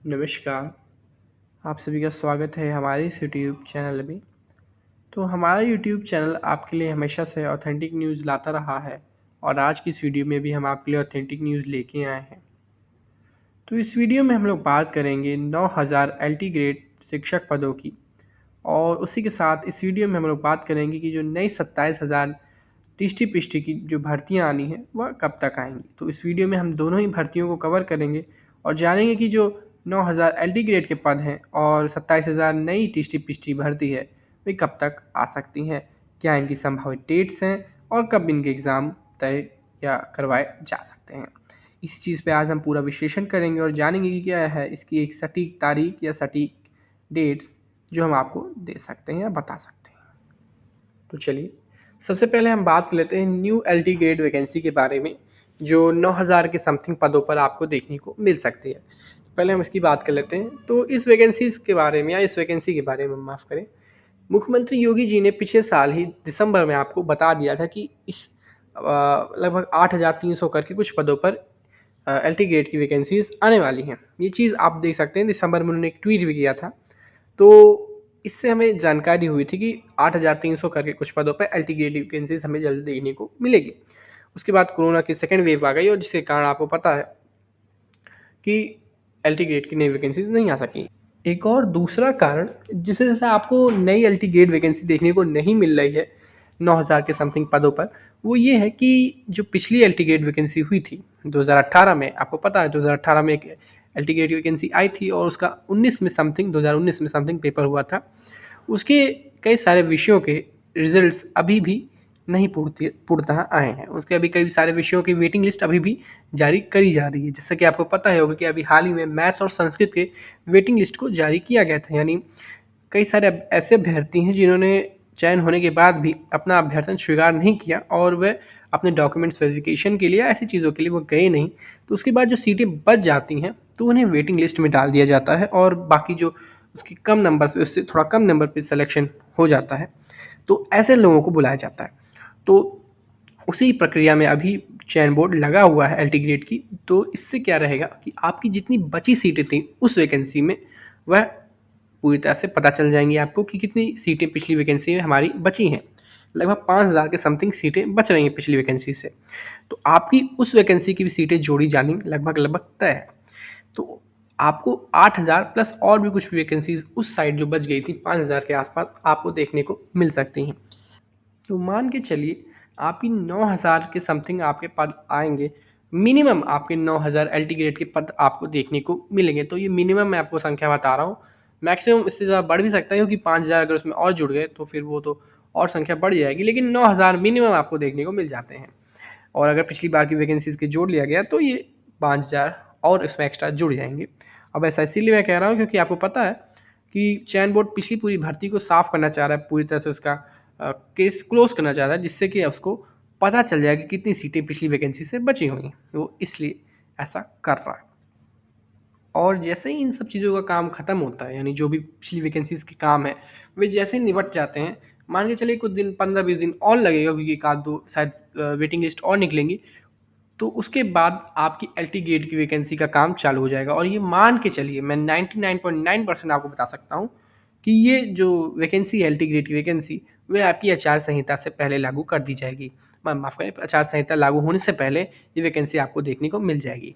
नमस्कार, आप सभी का स्वागत है हमारे इस यूट्यूब चैनल में। तो हमारा यूट्यूब चैनल आपके लिए हमेशा से ऑथेंटिक न्यूज़ लाता रहा है और आज की इस वीडियो में भी हम आपके लिए ऑथेंटिक न्यूज़ लेके आए हैं। तो इस वीडियो में हम लोग बात करेंगे 9000 एलटी ग्रेड शिक्षक पदों की और उसी के साथ इस वीडियो में हम लोग बात करेंगे कि जो नई 27,000 टिष्टी पिष्टी की जो भर्तियां आनी है वह कब तक आएंगी। तो इस वीडियो में हम दोनों ही भर्तियों को कवर करेंगे और जानेंगे कि जो 9000 एलटी ग्रेड के पद हैं और 27,000 नई टिष्टी पिष्टी भर्ती है वे कब तक आ सकती हैं, क्या इनकी संभावित डेट्स हैं और कब इनके एग्ज़ाम तय या करवाए जा सकते हैं। इसी चीज़ पे आज हम पूरा विश्लेषण करेंगे और जानेंगे कि क्या है इसकी एक सटीक तारीख या सटीक डेट्स जो हम आपको दे सकते हैं या बता सकते हैं। तो चलिए सबसे पहले हम बात कर लेते हैं न्यू एलटी ग्रेड वैकेंसी के बारे में जो 9000 के समथिंग पदों पर आपको देखने को मिल सकती है। पहले हम इसकी बात कर लेते हैं। तो इस वैकेंसीज के बारे में या इस वैकेंसी के बारे में माफ़ करें, मुख्यमंत्री योगी जी ने पिछले साल ही दिसंबर में आपको बता दिया था कि इस लगभग 8,300 करके कुछ पदों पर एलटी ग्रेड की वैकेंसीज आने वाली हैं। ये चीज़ आप देख सकते हैं, दिसंबर में उन्होंने एक ट्वीट भी किया था। तो इससे हमें जानकारी हुई थी कि 8,300 करके कुछ पदों पर एलटी ग्रेड वैकेंसीज हमें जल्द देखने को मिलेगी। उसके बाद कोरोना की सेकेंड वेव आ गई और जिसके कारण आपको पता है कि एलटी ग्रेड की नई वैकेंसीज नहीं आ सकी। एक और दूसरा कारण जिस वजह से आपको नई एलटी ग्रेड वैकेंसी देखने को नहीं मिल रही है 9000 के समथिंग पदों पर, वो ये है कि जो पिछली एलटी ग्रेड वैकेंसी हुई थी 2018 में, आपको पता है 2018 में एक एलटी ग्रेड वैकेंसी आई थी और उसका 2019 में समथिंग पेपर हुआ था। उसके कई सारे विषयों के रिजल्ट्स अभी भी नहीं पूर्णतः आए हैं। उसके अभी कई सारे विषयों की वेटिंग लिस्ट अभी भी जारी करी जा रही है। जैसा कि आपको पता ही होगा कि अभी हाल ही में मैथ्स और संस्कृत के वेटिंग लिस्ट को जारी किया गया था। यानी कई सारे ऐसे अभ्यर्थी हैं जिन्होंने चयन होने के बाद भी अपना अभ्यर्थन स्वीकार नहीं किया और वह अपने डॉक्यूमेंट्स वेरिफिकेशन के लिए ऐसी चीज़ों के लिए वो गए नहीं। तो उसके बाद जो सीटें बच जाती हैं तो उन्हें वेटिंग लिस्ट में डाल दिया जाता है और बाकी जो उसके कम नंबर से उससे थोड़ा कम नंबर पर सिलेक्शन हो जाता है तो ऐसे लोगों को बुलाया जाता है। तो उसी प्रक्रिया में अभी चयन बोर्ड लगा हुआ है एलटी ग्रेड की। तो इससे क्या रहेगा कि आपकी जितनी बची सीटें थी उस वैकेंसी में वह पूरी तरह से पता चल जाएंगी आपको कि कितनी सीटें पिछली वैकेंसी में हमारी बची हैं। लगभग 5,000 के समथिंग सीटें बच रही हैं पिछली वैकेंसी से। तो आपकी उस वैकेंसी की भी सीटें जोड़ी जानी लगभग तय है। तो आपको 8,000 प्लस और भी कुछ वैकेंसीज उस साइड जो बच गई थी 5,000 के आसपास आपको देखने को मिल सकती हैं। तो मान के चलिए आपकी 9,000 के समथिंग आपके पद आएंगे। मिनिमम आपके 9,000 एलटी ग्रेड के पद आपको देखने को मिलेंगे। तो ये मिनिमम मैं आपको संख्या बता रहा हूँ। मैक्सिमम इससे ज़्यादा बढ़ भी सकता है क्योंकि 5,000 अगर उसमें और जुड़ गए तो फिर वो तो और संख्या बढ़ जाएगी, लेकिन 9,000 मिनिमम आपको देखने को मिल जाते हैं। और अगर पिछली बार की वैकेंसीज के जोड़ लिया गया तो ये 5,000 और इसमें एक्स्ट्रा जुड़ जाएंगे। अब ऐसा इसीलिए मैं कह रहा हूँ क्योंकि आपको पता है कि चयन बोर्ड पिछली पूरी भर्ती को साफ करना चाह रहा है, पूरी तरह से उसका केस क्लोज करना चाह रहा है, जिससे कि उसको पता चल जाए कि कितनी सीटें पिछली वैकेंसी से बची हुई हैं। वो इसलिए ऐसा कर रहा है। और जैसे ही इन सब चीज़ों का काम खत्म होता है, यानी जो भी पिछली वैकेंसीज के काम है वे जैसे ही निपट जाते हैं, मान के चलिए कुछ दिन 15-20 दिन और लगेगा क्योंकि एक आध दो शायद वेटिंग लिस्ट और निकलेंगी। तो उसके बाद आपकी एलटी ग्रेड की वैकेंसी का काम चालू हो जाएगा। और ये मान के चलिए मैं 99.9% आपको बता सकता हूँ कि ये जो वैकेंसी है एलटी ग्रेड की वैकेंसी वह आपकी आचार संहिता से पहले लागू कर दी जाएगी। माफ़ करें, आचार संहिता लागू होने से पहले ये वैकेंसी आपको देखने को मिल जाएगी।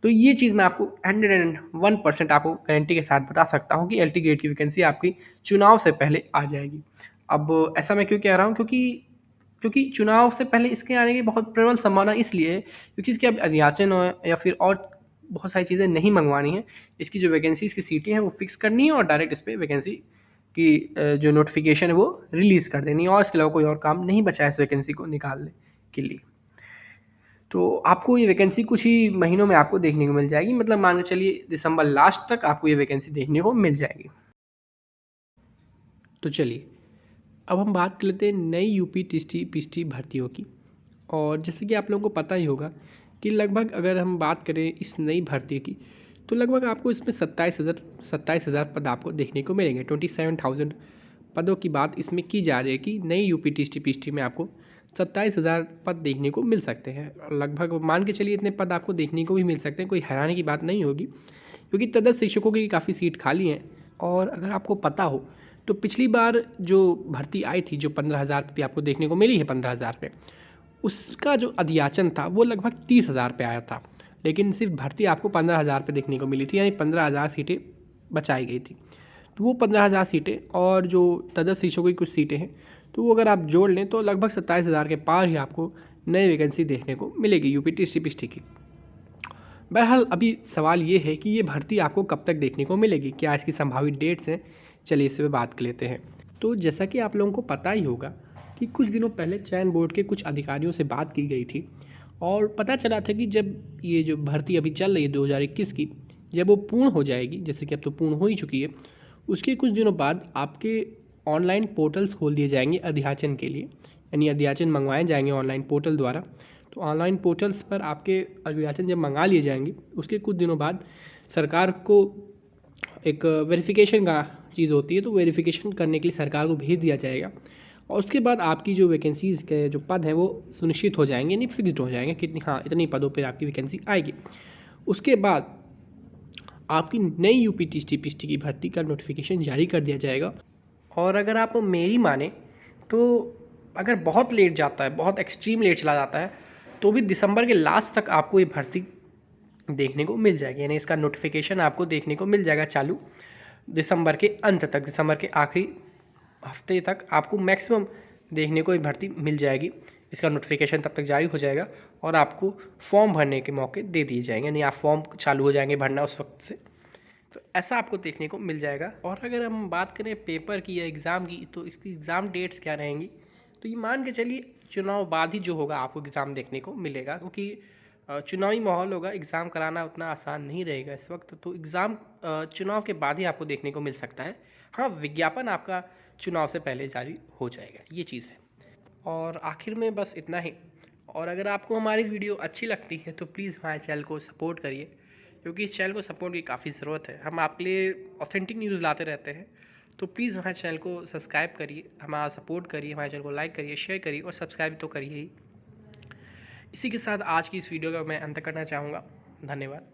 तो ये चीज़ मैं आपको 101% आपको गारंटी के साथ बता सकता हूँ कि एलटी ग्रेड की वैकेंसी आपकी चुनाव से पहले आ जाएगी। अब ऐसा मैं क्यों कह रहा हूँ, क्योंकि चुनाव से पहले इसके आने की बहुत प्रबल संभावना इसलिए है क्योंकि इसके अब अधियाचन या फिर और बहुत सारी चीज़ें नहीं मंगवानी है। इसकी जो वैकेंसी इसकी सीटें हैं वो फिक्स करनी है और डायरेक्ट इस पर वैकेंसी की जो नोटिफिकेशन है वो रिलीज़ कर देनी है और इसके अलावा कोई और काम नहीं बचा है इस वैकेंसी को निकालने के लिए। तो आपको ये वैकेंसी कुछ ही महीनों में आपको देखने को मिल जाएगी। मतलब मान के चलिए दिसंबर लास्ट तक आपको ये वैकेंसी देखने को मिल जाएगी। तो चलिए अब हम बात कर लेते हैं नई यूपी टिष्टी पिष्टी भर्तियों की। और जैसे कि आप लोगों को पता ही होगा कि लगभग अगर हम बात करें इस नई भर्ती की तो लगभग आपको इसमें 27,000 पद आपको देखने को मिलेंगे। 27,000 पदों की बात इसमें की जा रही है कि नई यूपी टिष्टी पिष्टी में आपको 27,000 पद देखने को मिल सकते हैं। लगभग मान के चलिए इतने पद आपको देखने को भी मिल सकते हैं, कोई हैरानी की बात नहीं होगी क्योंकि तदर्थ शिक्षकों की काफ़ी सीट खाली हैं। और अगर आपको पता हो तो पिछली बार जो भर्ती आई थी, जो 15,000 पे आपको देखने को मिली है, 15,000 पे, उसका जो अध्याचन था वो लगभग 30,000 पे आया था, लेकिन सिर्फ भर्ती आपको 15,000 पे देखने को मिली थी, यानी 15,000 सीटें बचाई गई थी। तो वो 15,000 सीटें और जो तदर्थ शिक्षकों की कुछ सीटें हैं, तो वो अगर आप जोड़ लें तो लगभग 27,000 के पार ही आपको नई वैकेंसी देखने को मिलेगी यूपी टीएसपीएससी की। बहरहाल अभी सवाल ये है कि ये भर्ती आपको कब तक देखने को मिलेगी, क्या इसकी संभावित डेट्स हैं। चलिए इस पर बात कर लेते हैं। तो जैसा कि आप लोगों को पता ही होगा कि कुछ दिनों पहले चयन बोर्ड के कुछ अधिकारियों से बात की गई थी और पता चला था कि जब ये जो भर्ती अभी चल रही है 2021 की, जब वो पूर्ण हो जाएगी, जैसे कि अब तो पूर्ण हो ही चुकी है, उसके कुछ दिनों बाद आपके ऑनलाइन पोर्टल्स खोल दिए जाएंगे अध्याचन के लिए, यानी अध्याचन मंगवाए जाएंगे ऑनलाइन पोर्टल द्वारा। तो ऑनलाइन पोर्टल्स पर आपके अध्याचन जब मंगा लिए जाएंगे, उसके कुछ दिनों बाद सरकार को एक वेरिफिकेशन का चीज़ होती है, तो वेरिफिकेशन करने के लिए सरकार को भेज दिया जाएगा और उसके बाद आपकी जो वैकेंसीज़ के जो पद हैं वो सुनिश्चित हो जाएंगे, यानी फिक्स्ड हो जाएंगे कितनी, हाँ इतनी पदों पर आपकी वैकेंसी आएगी। उसके बाद आपकी नई यूपी टीएसपीएससी की भर्ती का नोटिफिकेशन जारी कर दिया जाएगा। और अगर आप मेरी माने तो अगर बहुत लेट जाता है, बहुत एक्सट्रीम लेट चला जाता है, तो भी दिसंबर के लास्ट तक आपको ये भर्ती देखने को मिल जाएगी, यानी इसका नोटिफिकेशन आपको देखने को मिल जाएगा चालू दिसंबर के अंत तक, दिसंबर के आखिरी हफ्ते तक आपको मैक्सिमम देखने को ये भर्ती मिल जाएगी। इसका नोटिफिकेशन तब तक जारी हो जाएगा और आपको फॉर्म भरने के मौके दे दिए जाएंगे, यानी आप फॉर्म चालू हो जाएंगे भरना उस वक्त से। तो ऐसा आपको देखने को मिल जाएगा। और अगर हम बात करें पेपर की या एग्ज़ाम की, तो इसकी एग्ज़ाम डेट्स क्या रहेंगी, तो ये मान के चलिए चुनाव बाद ही जो होगा आपको एग्ज़ाम देखने को मिलेगा, क्योंकि चुनावी माहौल होगा, एग्ज़ाम कराना उतना आसान नहीं रहेगा इस वक्त। तो एग्ज़ाम चुनाव के बाद ही आपको देखने को मिल सकता है। हाँ, विज्ञापन आपका चुनाव से पहले जारी हो जाएगा, ये चीज़ है। और आखिर में बस इतना ही। और अगर आपको हमारी वीडियो अच्छी लगती है तो प्लीज़ हमारे चैनल को सपोर्ट करिए, क्योंकि इस चैनल को सपोर्ट की काफ़ी ज़रूरत है। हम आपके लिए ऑथेंटिक न्यूज़ लाते रहते हैं, तो प्लीज़ हमारे चैनल को सब्सक्राइब करिए, हमारा सपोर्ट करिए, हमारे चैनल को लाइक करिए, शेयर करिए और सब्सक्राइब तो करिए ही। इसी के साथ आज की इस वीडियो का मैं अंत करना चाहूँगा। धन्यवाद।